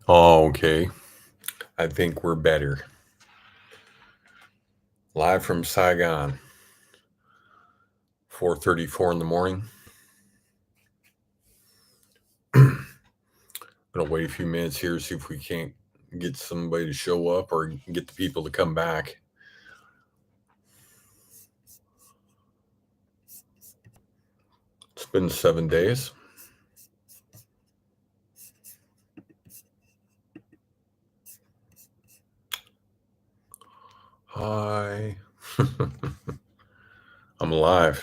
Oh, okay. I think we're better. Live from Saigon, 4:34 in the morning. Gonna wait a few minutes here, see if we can't get somebody to show up or get the people to come back. It's been 7 days. Hi. I'm alive.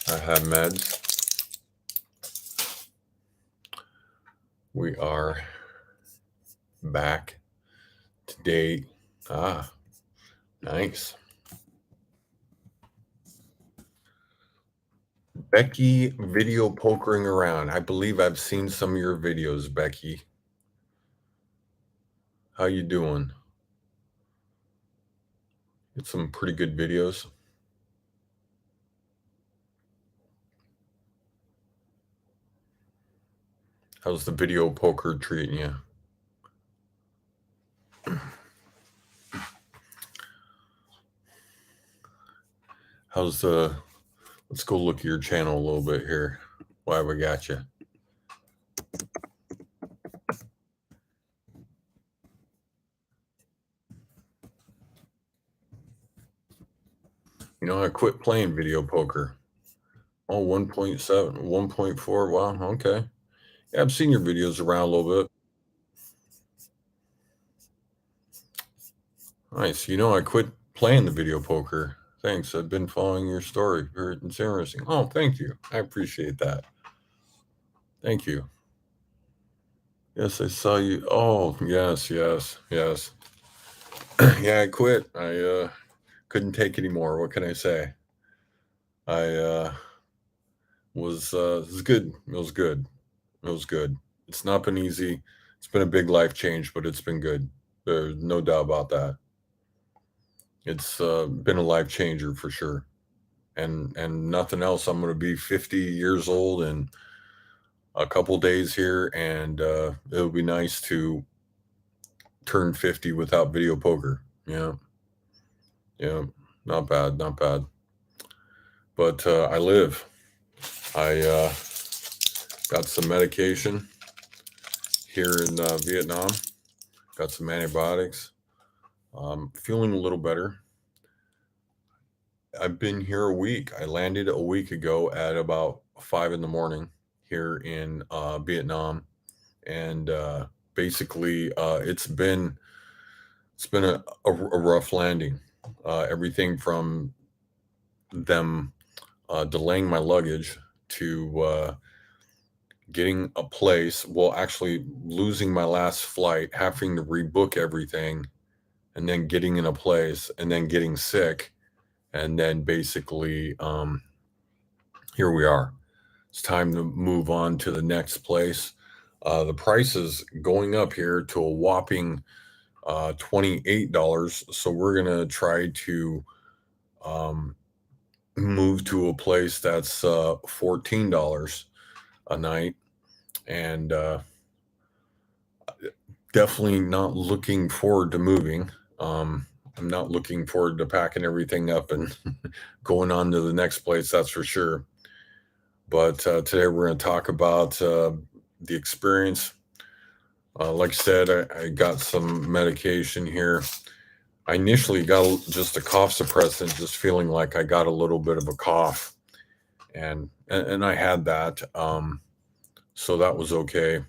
I have meds. We are back to date. Ah, nice. Becky video pokering around. I believe I've seen some of your videos, Becky. How you doing? It's some pretty good videos. How's the video poker treating you? How's the let's go look at your channel a little bit here. Why we got you? I quit playing video poker. Oh, 1.7, 1.4. Wow, okay. Yeah, I've seen your videos around a little bit. Nice. I quit playing the video poker. Thanks. I've been following your story. It's interesting. Oh, thank you. I appreciate that. Thank you. Yes, I saw you. Oh, yes, yes, yes. Yeah, I quit. I couldn't take anymore. What can I say? I it was good. It was good. It was good. It's not been easy. It's been a big life change, but it's been good. There's no doubt about that. It's been a life changer for sure. And nothing else. I'm going to be 50 years old in a couple days here, and it'll be nice to turn 50 without video poker. Yeah, yeah, not bad, not bad. But I live. I got some medication here in Vietnam. Got some antibiotics. Feeling a little better. I've been here a week. I landed a week ago at about 5 in the morning here in Vietnam, and basically, it's been a rough landing. Everything from them delaying my luggage to getting a place. Well, actually, losing my last flight, having to rebook everything, and then getting in a place, and then getting sick, and then basically, here we are. It's time to move on to the next place. The price is going up here to a whopping $28. So we're gonna try to um, move to a place that's $14 a night, and definitely not looking forward to moving. I'm not looking forward to packing everything up and going on to the next place. That's for sure. But today we're going to talk about the experience. Like I said, I got some medication here. I initially got just a cough suppressant, just feeling like I got a little bit of a cough, and I had that, so that was okay.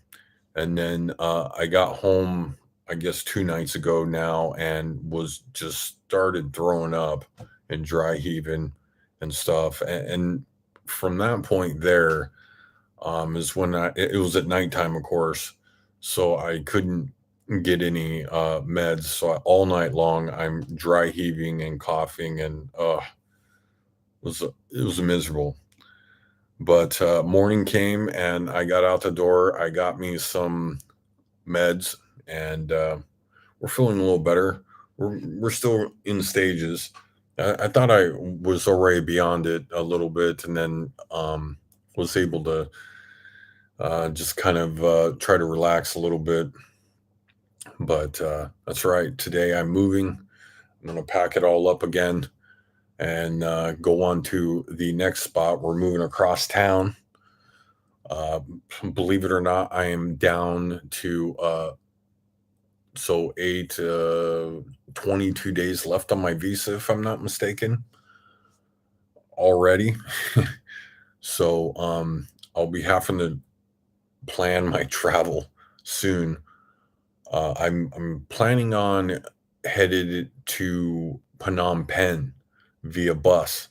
And then I got home, I guess 2 nights ago now, and was just started throwing up and dry heaving and stuff. And from that point there, is when it was at nighttime, of course, so I couldn't get any meds. So all night long, I'm dry heaving and coughing, and it was miserable. But morning came, and I got out the door. I got me some meds, and we're feeling a little better. We're still in stages. I thought I was already beyond it a little bit, and then was able to Just kind of try to relax a little bit. But that's right. Today I'm moving. I'm going to pack it all up again and go on to the next spot. We're moving across town. Uh, believe it or not, I am down to so 22 days left on my visa, if I'm not mistaken, already. So I'll be having to plan my travel soon. I'm planning on headed to Phnom Penh via bus,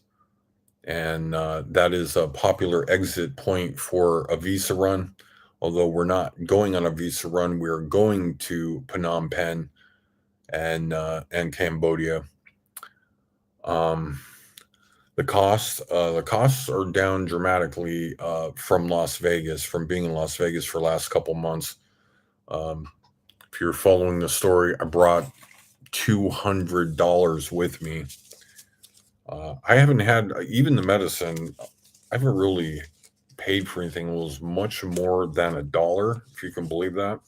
and that is a popular exit point for a visa run. Although we're not going on a visa run, we're going to Phnom Penh and Cambodia. Um, the costs are down dramatically from Las Vegas, from being in Las Vegas for the last couple months. Um, if you're following the story, I brought $200 with me. I haven't had even the medicine. I haven't really paid for anything. It was much more than $1, if you can believe that.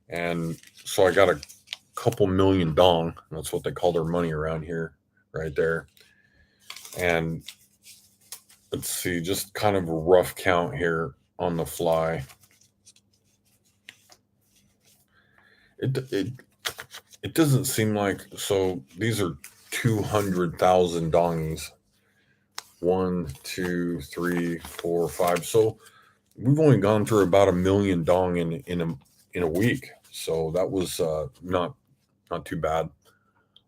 And so I got a couple million dong. That's what they call their money around here, right there. And let's see, just kind of a rough count here on the fly. It it doesn't seem like so. These are 200,000 dongies. One, two, three, four, five. So we've only gone through about a million dong in a week. So that was not too bad.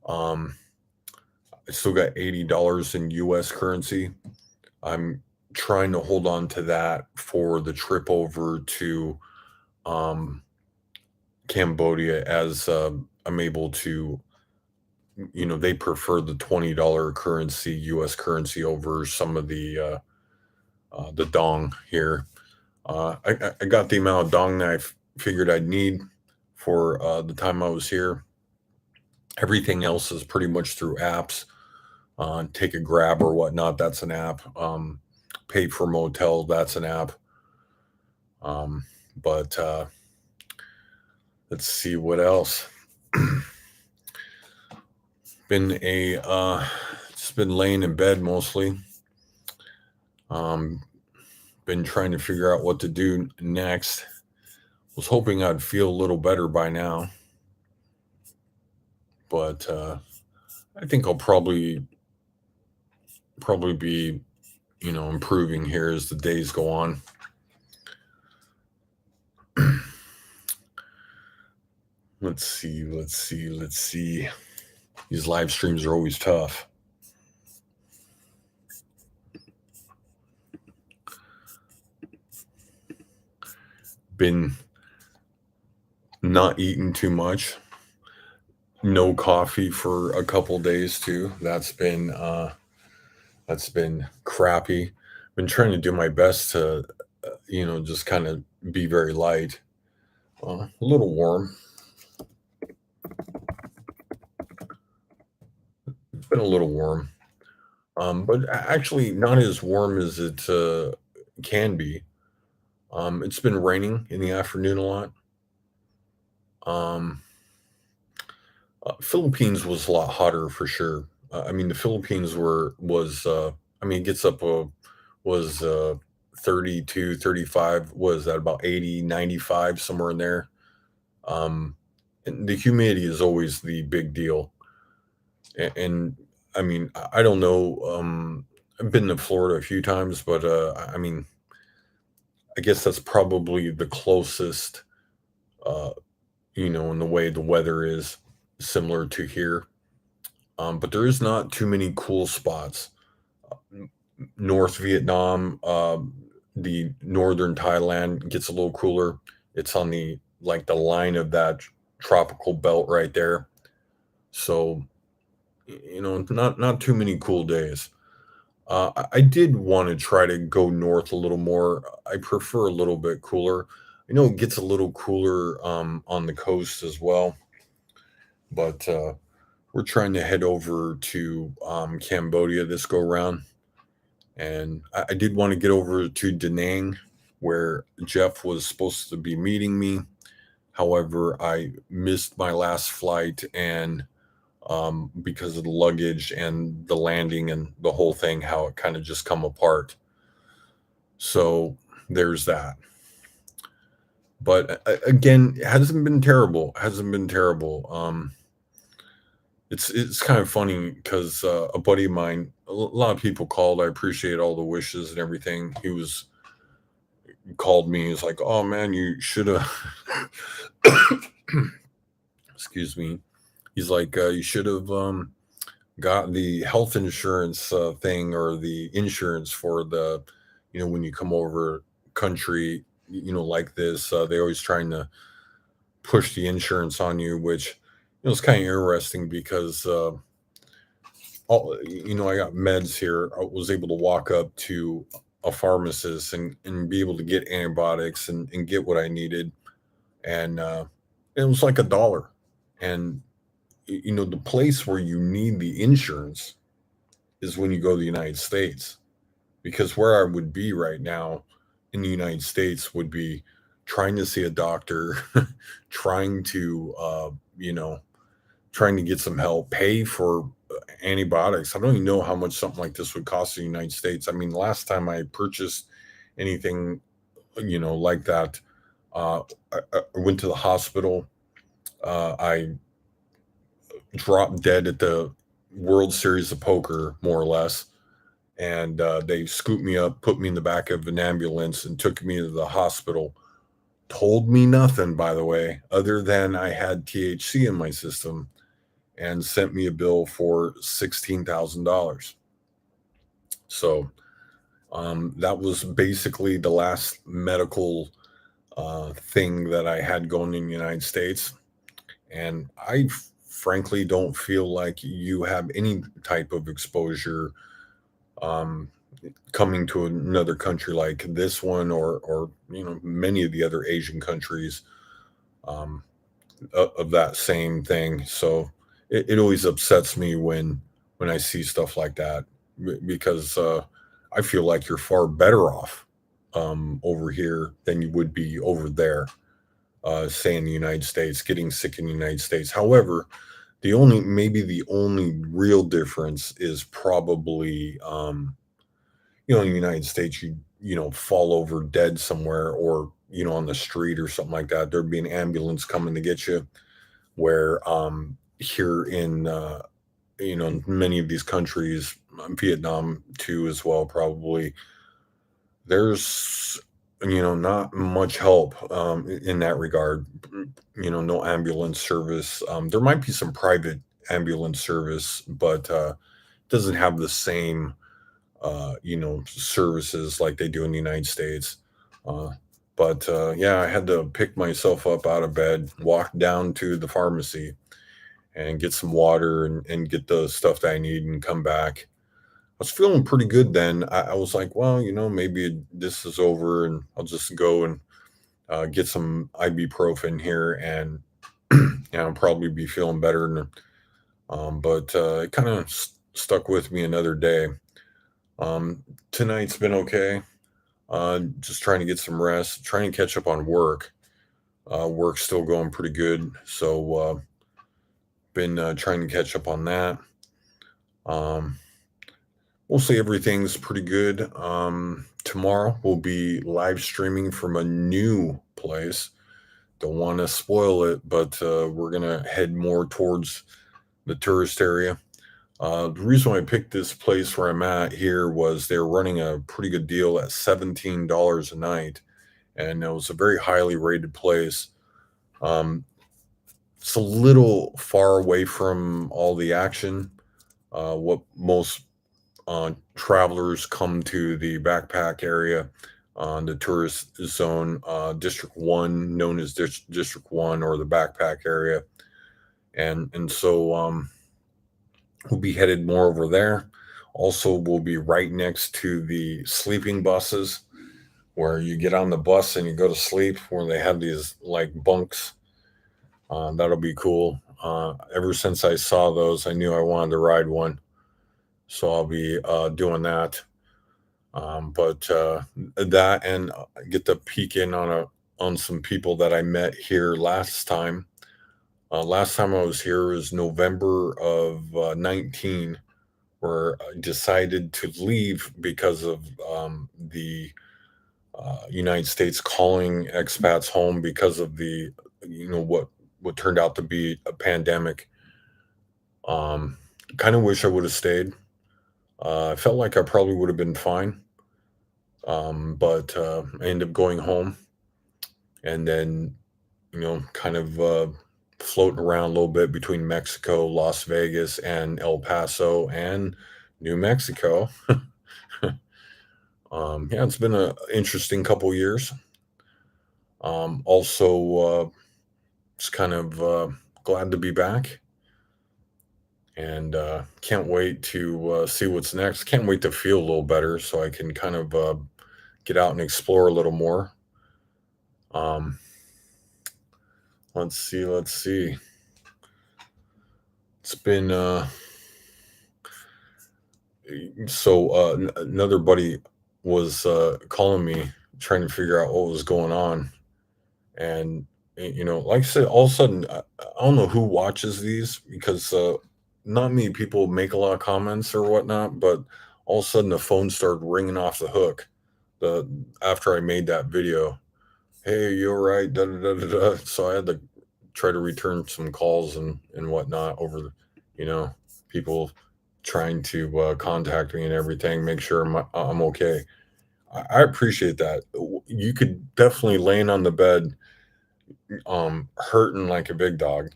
Um, I still got $80 in U.S. currency. I'm trying to hold on to that for the trip over to um, Cambodia as I'm able to, they prefer the $20 currency, U.S. currency over some of the dong here. I got the amount of dong that figured I'd need for the time I was here. Everything else is pretty much through apps. Take a grab or whatnot, that's an app. Pay for motel, that's an app. But let's see what else. been a Just been laying in bed mostly. Um, been trying to figure out what to do next. Was hoping I'd feel a little better by now, but I think I'll probably be improving here as the days go on. Let's see. These live streams are always tough. Been not eating too much. No coffee for a couple days too. That's been crappy. Been trying to do my best to just kind of be very light. A little warm. It's been a little warm. But actually not as warm as it can be. It's been raining in the afternoon a lot. Um, Philippines was a lot hotter for sure. I mean, the Philippines it gets up was 32, 35, was that about 80, 95, somewhere in there. And the humidity is always the big deal. And I mean, I don't know. I've been to Florida a few times, but I mean, I guess that's probably the closest, uh, in the way the weather is similar to here. But there is not too many cool spots. North Vietnam, the northern Thailand gets a little cooler. It's on the line of that tropical belt right there. So, not too many cool days. I did want to try to go north a little more. I prefer a little bit cooler. I know it gets a little cooler on the coast as well, but we're trying to head over to Cambodia this go round, and I did want to get over to Da Nang where Jeff was supposed to be meeting me. However, I missed my last flight, and because of the luggage and the landing and the whole thing, how it kind of just come apart. So there's that. But again, it hasn't been terrible. Hasn't been terrible. It's kind of funny because a buddy of mine, a lot of people called. I appreciate all the wishes and everything. He called me. He's like, "Oh man, you should have." Excuse me. He's like, "You should have got the health insurance thing or the insurance for the, when you come over country, like this. They always trying to push the insurance on you, which is kind of interesting because I got meds here. I was able to walk up to a pharmacist and be able to get antibiotics and get what I needed, and it was like $1. And the place where you need the insurance is when you go to the United States, because where I would be right now in the United States would be trying to see a doctor, trying to, trying to get some help, pay for antibiotics. I don't even know how much something like this would cost in the United States. I mean, last time I purchased anything, like that, I went to the hospital. I dropped dead at the World Series of Poker, more or less. And they scooped me up, put me in the back of an ambulance, and took me to the hospital. Told me nothing, by the way, other than I had THC in my system, and sent me a bill for $16,000. So that was basically the last medical thing that I had going in the United States. And I frankly don't feel like you have any type of exposure um, coming to another country like this one, or many of the other Asian countries, um, of that same thing. So it always upsets me when I see stuff like that, because I feel like you're far better off over here than you would be over there, say in the United States, getting sick in the United States. However, maybe the only real difference is probably, in the United States, fall over dead somewhere, or, on the street or something like that. There'd be an ambulance coming to get you. Where here in, many of these countries, Vietnam too, as well, probably, there's, not much help in that regard. No ambulance service. There might be some private ambulance service, but doesn't have the same services like they do in the United States. Uh, but yeah, I had to pick myself up out of bed, walk down to the pharmacy, and get some water and get the stuff that I need, and come back. I was feeling pretty good then. I was like, well, maybe this is over, and I'll just go and get some ibuprofen here, and I'll probably be feeling better. But it kind of stuck with me another day. Tonight's been okay. Just trying to get some rest, trying to catch up on work. Work's still going pretty good, so been trying to catch up on that. Um, Mostly everything's pretty good. Tomorrow we'll be live streaming from a new place. Don't want to spoil it, but we're gonna head more towards the tourist area. The reason why I picked this place where I'm at here was they're running a pretty good deal at $17 a night, and it was a very highly rated place. Um, it's a little far away from all the action. What most travelers come to the backpack area, the tourist zone, District 1, known as District 1, or the backpack area. And so we'll be headed more over there. Also, we'll be right next to the sleeping buses, where you get on the bus and you go to sleep, where they have these like bunks. That'll be cool. Ever since I saw those, I knew I wanted to ride one. So I'll be doing that. But that and get to peek in on some people that I met here last time. Last time I was here was November of 19, where I decided to leave because of the United States calling expats home because of the, what turned out to be a pandemic. Um, Kind of wish I would have stayed. I felt like I probably would have been fine, but I ended up going home and then, kind of floating around a little bit between Mexico, Las Vegas, and El Paso and New Mexico. Yeah, it's been an interesting couple years. Also, just kind of glad to be back and can't wait to see what's next. Can't wait to feel a little better so I can kind of get out and explore a little more. Um, let's see, let's see. It's been another buddy was calling me trying to figure out what was going on, and like I said, all of a sudden I don't know who watches these because not many people make a lot of comments or whatnot, but all of a sudden the phone started ringing off the hook. The After I made that video, hey, you're right, da da da da da. So I had to try to return some calls and whatnot over you know, people trying to contact me and everything, make sure I'm okay. I appreciate that. You could definitely laying on the bed, hurting like a big dog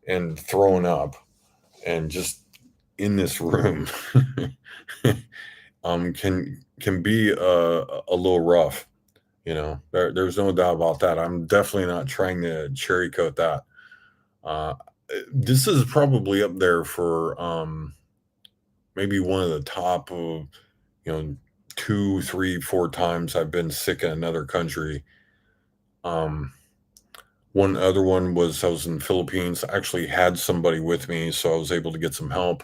and throwing up and just in this room can be a little rough. There's no doubt about that. I'm definitely not trying to cherry coat that. uh this is probably up there for maybe one of the top of, you know 2, 3, 4 times I've been sick in another country. um One other one was I was in the Philippines. I actually had somebody with me, so I was able to get some help.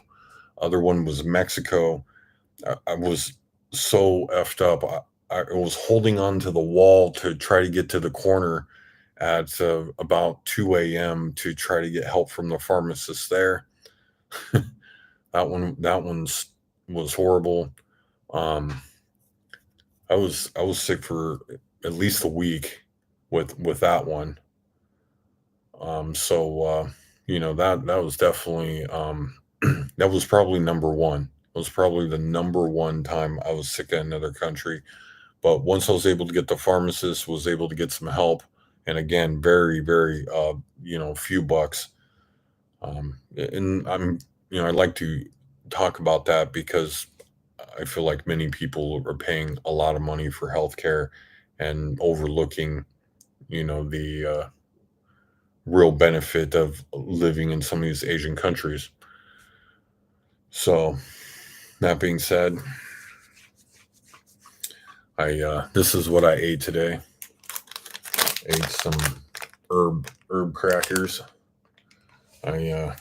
Other one was Mexico. I was so effed up. I was holding on to the wall to try to get to the corner at about 2 a.m. to try to get help from the pharmacist there. That one's was horrible. Um, I was sick for at least a week with that one. That was definitely that was probably number one. It was probably the number one time I was sick in another country. But once I was able to get the pharmacist, was able to get some help, and again, very, very, few bucks. And I'd like to talk about that because I feel like many people are paying a lot of money for healthcare and overlooking, the real benefit of living in some of these Asian countries. So that being said, I this is what I ate today. Ate some herb crackers. I uh,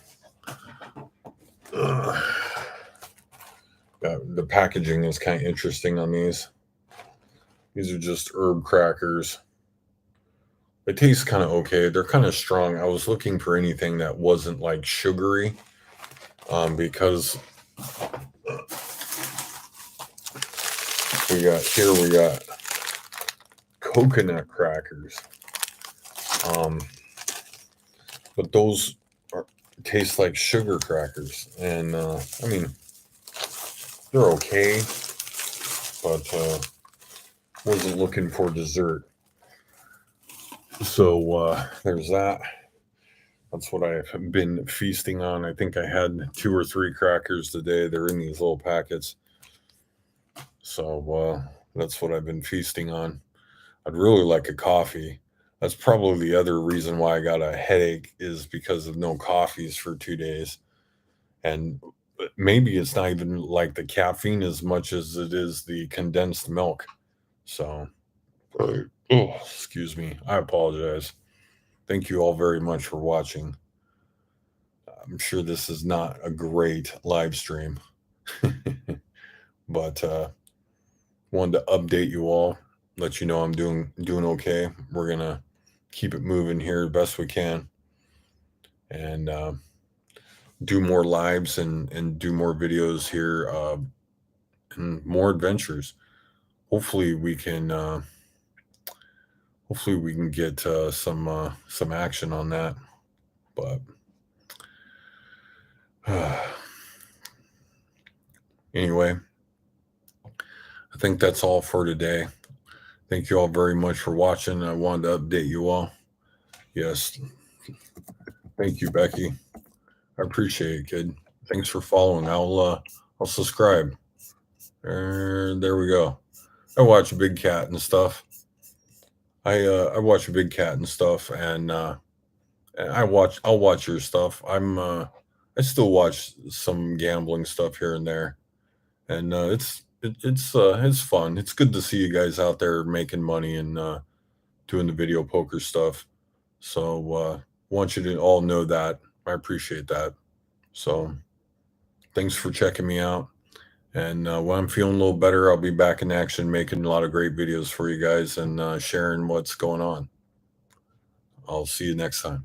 the packaging is kind of interesting on these. These are just herb crackers. They taste kind of okay. They're kind of strong. I was looking for anything that wasn't like sugary, because we got coconut crackers. Um, but those taste like sugar crackers, and I mean they're okay, but wasn't looking for dessert. So there's that. That's what I've been feasting on. I think I had 2 or 3 crackers today. They're in these little packets. So that's what I've been feasting on. I'd really like a coffee. That's probably the other reason why I got a headache is because of no coffees for 2 days. And maybe it's not even like the caffeine as much as it is the condensed milk. So, oh, excuse me. I apologize. Thank you all very much for watching. I'm sure this is not a great live stream, but wanted to update you all, let you know I'm doing okay. We're gonna keep it moving here the best we can, and do more lives and do more videos here, and more adventures. Hopefully we can get some action on that. But anyway, I think that's all for today. Thank you all very much for watching. I wanted to update you all. Yes, thank you, Becky. I appreciate it, kid. Thanks for following. I'll subscribe. There we go. I watch Big Cat and stuff. I watch Big Cat and stuff, and I'll watch your stuff. I still watch some gambling stuff here and there, and it's fun. It's good to see you guys out there making money and doing the video poker stuff. So want you to all know that I appreciate that. So thanks for checking me out. And when I'm feeling a little better, I'll be back in action, making a lot of great videos for you guys and sharing what's going on. I'll see you next time.